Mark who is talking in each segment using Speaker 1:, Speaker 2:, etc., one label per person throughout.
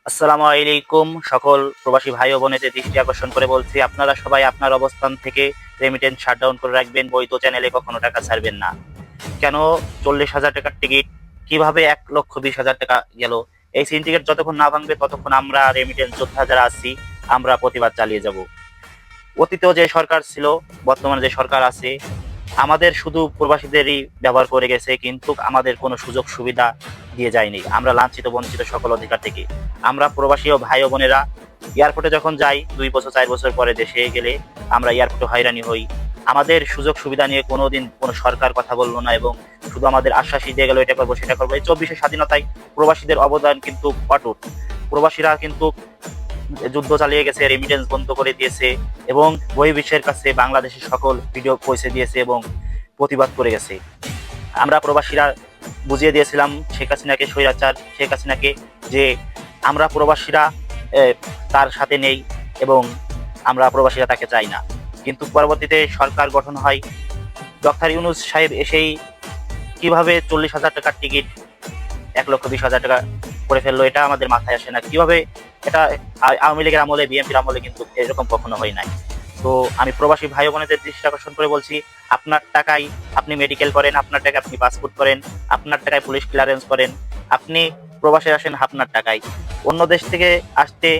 Speaker 1: আসসালামু আলাইকুম। সকল প্রবাসী ভাই ও বোনেদের দৃষ্টি আকর্ষণ করে বলছি, আপনারা সবাই আপনার অবস্থান থেকে রেমিটেন্স শাটডাউন করে রাখবেন। বৈধ চ্যানেলে কখনো টাকা ছাড়বেন না। কেন 40,000 টাকার টিকিট কিভাবে 1,20,000 টাকা গেল? এই সিন্ডিকেট যতক্ষণ না ভাঙবে ততক্ষণ আমরা রেমিটেন্স যোদ্ধা যারা আছি আমরা প্রতিবাদ চালিয়ে যাব। অতীতেও যে সরকার ছিল, বর্তমানে যে সরকার আছে, আমাদের শুধু প্রবাসীদেরই ব্যবহার করে গেছে, কিন্তু আমাদের কোনো সুযোগ সুবিধা দিয়ে যায়নি। আমরা লাঞ্ছিত বঞ্চিত সকল অধিকার থেকে। আমরা প্রবাসী ও ভাই ও বোনেরা এয়ারপোর্টে যখন যাই 2 বছর 4 বছর পরে দেশে গেলে আমরা এয়ারপোর্টে হয়রানি হই। আমাদের সুযোগ সুবিধা নিয়ে কোনোদিন কোনো সরকার কথা বললো না, এবং শুধু আমাদের আশ্বাসই দিয়ে গেল, এটা করবো সেটা করবো। এই 24-এর স্বাধীনতায় প্রবাসীদের অবদান কিন্তু অটুট। প্রবাসীরা কিন্তু যুদ্ধ চালিয়ে গেছে, রেমিটেন্স বন্ধ করে দিয়েছে, এবং বহির্বিশ্বের কাছে বাংলাদেশের সকল ভিডিও পৌঁছে দিয়েছে এবং প্রতিবাদ করে গেছে। আমরা প্রবাসীরা বুঝিয়ে দিয়েছিলাম শেখ হাসিনাকে, স্বৈরাচার শেখ হাসিনাকে, যে আমরা প্রবাসীরা তার সাথে নেই এবং আমরা প্রবাসীরা তাকে চাই না। কিন্তু পরবর্তীতে সরকার গঠন হয়, ডক্টর ইউনূস সাহেব এসেই কিভাবে 40,000 টাকার টিকিট 1,20,000 টাকা করে ফেললো, এটা আমাদের মাথায় আসে না। কিভাবে এটা আওয়ামী লীগের আমলে, বিএনপির আমলে কিন্তু এরকম কখনো হয় নাই। তো আমি প্রবাসী ভাই বোনেদের দৃষ্টি আকর্ষণ করে বলছি, আপনার টাকায় আপনি মেডিকেল করেন, আপনার টাকায় আপনি পাসপোর্ট করেন, আপনার টাকায় পুলিশ ক্লিয়ারেন্স করেন, আপনি প্রবাসে আসেন আপনার টাকায়। অন্য দেশ থেকে আসতে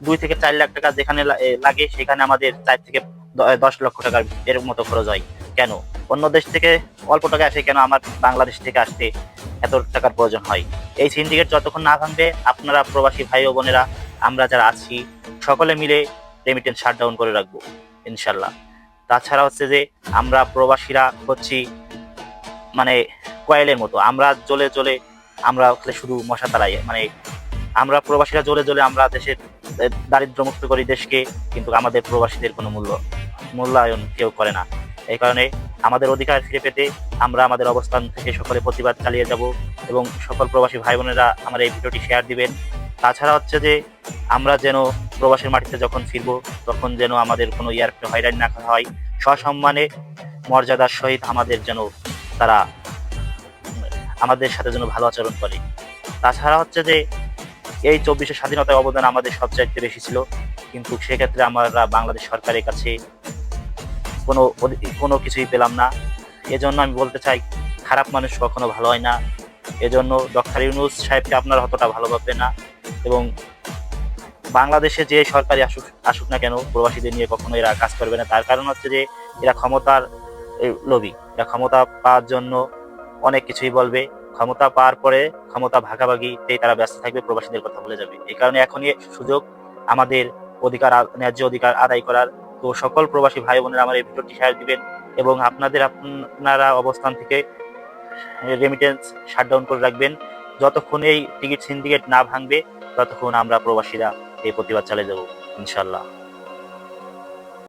Speaker 1: 2 থেকে 4 লাখ টাকা যেখানে লাগে, সেখানে আমাদের 4 থেকে 10 লক্ষ টাকার এর মতো খরচ হয়। কেন অন্য দেশ থেকে অল্প টাকা আসে, কেন আমার বাংলাদেশ থেকে আসতে এত টাকার প্রয়োজন হয়? এই সিন্ডিকেট যতক্ষণ না ভাঙবে, আপনারা প্রবাসী ভাই ও বোনেরা আমরা যারা আছি সকলে মিলে রেমিটেন্স শাটডাউন করে রাখবো ইনশাল্লাহ। তাছাড়া হচ্ছে যে আমরা প্রবাসীরা হচ্ছি মানে কয়েলের মতো, আমরা জ্বলে জ্বলে আমরা শুধু মশা তাড়াই। মানে আমরা প্রবাসীরা জ্বলে জ্বলে আমরা দেশের দারিদ্র মুক্ত করি দেশকে, কিন্তু আমাদের প্রবাসীদের কোনো মূল্যায়ন কেউ করে না। এই কারণে আমাদের অধিকার ফিরে পেতে আমরা আমাদের অবস্থান থেকে সকলে প্রতিবাদ চালিয়ে যাব, এবং সকল প্রবাসী ভাই বোনেরা আমার এই ভিডিওটি শেয়ার দিবেন। তাছাড়া হচ্ছে যে আমরা যেন প্রবাসের মাটিতে যখন ফিরবো তখন যেন আমাদের কোনো এয়ারপোর্টে হয়রানি না করা হয়, সসম্মানে মর্যাদার সহিত আমাদের যেন তারা আমাদের সাথে যেন ভালো আচরণ করে। তাছাড়া হচ্ছে যে এই 24-এর স্বাধীনতায় অবদান আমাদের সবচাইতে বেশি ছিল, কিন্তু সেক্ষেত্রে আমরা বাংলাদেশ সরকারের কাছে কোনো কিছুই পেলাম না। এজন্য আমি বলতে চাই, খারাপ মানুষ কখনো ভালো হয় না। এজন্য ডক্টর ইউনূস সাহেবকে আপনারা অতটা ভালো ভাববেন না, এবং বাংলাদেশে যে সরকারি আসুক আসুক না কেন, প্রবাসীদের নিয়ে কখনো এরা কাজ করবে না। তার কারণ হচ্ছে যে এরা ক্ষমতার লোভী। এরা ক্ষমতা পাওয়ার জন্য অনেক কিছুই বলবে, ক্ষমতা পাওয়ার পরে ক্ষমতা ভাগাভাগিতেই তারা ব্যস্ত থাকবে, প্রবাসীদের কথা ভুলে যাবে। এই কারণে এখনই সুযোগ আমাদের ন্যায্য অধিকার আদায় করার। তো সকল প্রবাসী ভাই বোনেরা আমার এই ভিডিওটি শেয়ার দিবেন, এবং আপনারা অবস্থান থেকে রেমিটেন্স শাটডাউন করে রাখবেন। যতক্ষণ এই টিকিট সিন্ডিকেট না ভাঙবে ততক্ষণ আমরা প্রবাসীরা এই প্রতিবাদ চালিয়ে যাব ইনশাল্লাহ।